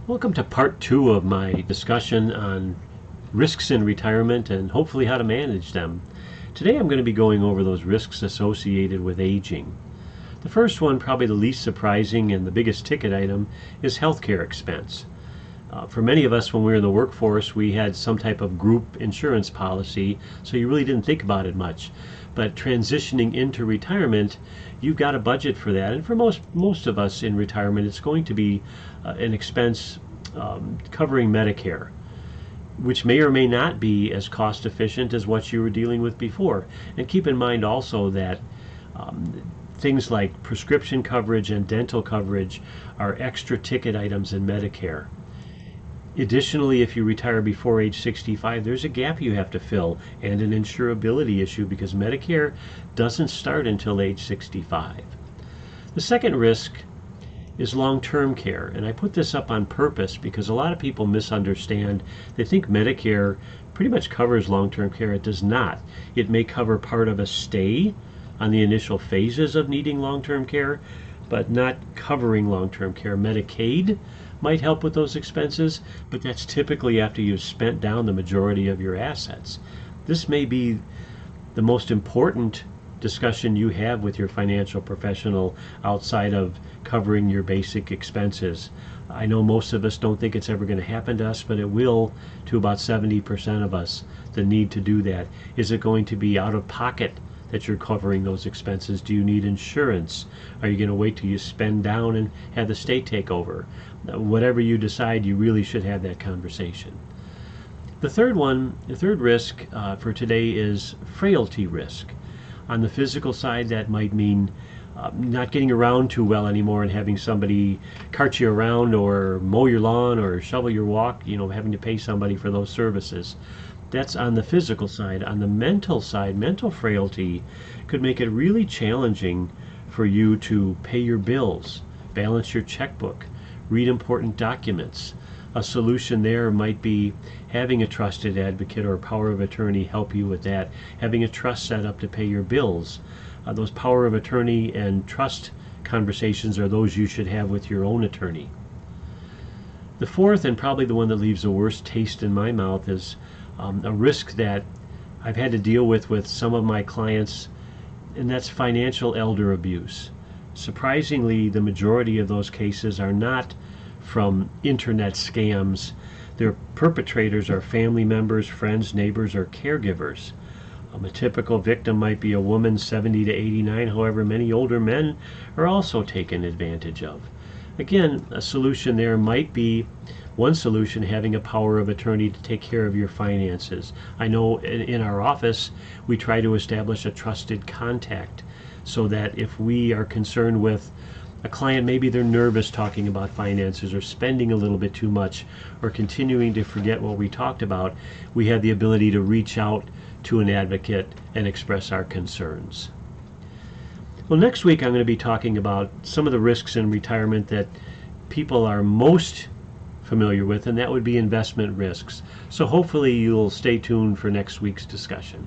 Welcome to part two of my discussion on risks in retirement and hopefully how to manage them. Today I'm going to be going over those risks associated with aging. The first one, probably the least surprising and the biggest ticket item, is healthcare expense. For many of us, when we were in the workforce, we had some type of group insurance policy, so you really didn't think about it much. But transitioning into retirement, you've got a budget for that. And for most of us in retirement, it's going to be an expense covering Medicare, which may or may not be as cost efficient as what you were dealing with before. And keep in mind also that things like prescription coverage and dental coverage are extra ticket items in Medicare. Additionally, if you retire before age 65, there's a gap you have to fill and an insurability issue because Medicare doesn't start until age 65. The second risk is long-term care, and I put this up on purpose because a lot of people misunderstand. They think Medicare pretty much covers long-term care. It does not. It may cover part of a stay on the initial phases of needing long-term care, but not covering long-term care. Medicaid might help with those expenses, but that's typically after you've spent down the majority of your assets. This may be the most important discussion you have with your financial professional outside of covering your basic expenses. I know most of us don't think it's ever going to happen to us, but it will to about 70% of us, the need to do that. Is it going to be out of pocket that you're covering those expenses? Do you need insurance? Are you going to wait till you spend down and have the state take over? Whatever you decide, you really should have that conversation. The third risk for today is frailty risk. On the physical side, that might mean not getting around too well anymore and having somebody cart you around or mow your lawn or shovel your walk, having to pay somebody for those services. That's on the physical side. On the mental side, mental frailty could make it really challenging for you to pay your bills, balance your checkbook, read important documents. A solution there might be having a trusted advocate or a power of attorney help you with that, having a trust set up to pay your bills. Those power of attorney and trust conversations are those you should have with your own attorney. The fourth, and probably the one that leaves the worst taste in my mouth, is a risk that I've had to deal with some of my clients, and that's financial elder abuse. Surprisingly, the majority of those cases are not from internet scams. Their perpetrators are family members, friends, neighbors, or caregivers. A typical victim might be a woman 70 to 89, however, many older men are also taken advantage of. Again, a solution there might be, one solution, having a power of attorney to take care of your finances. I know in our office we try to establish a trusted contact so that if we are concerned with a client, maybe they're nervous talking about finances or spending a little bit too much or continuing to forget what we talked about, we have the ability to reach out to an advocate and express our concerns. Well, next week I'm going to be talking about some of the risks in retirement that people are most familiar with, and that would be investment risks. So hopefully you'll stay tuned for next week's discussion.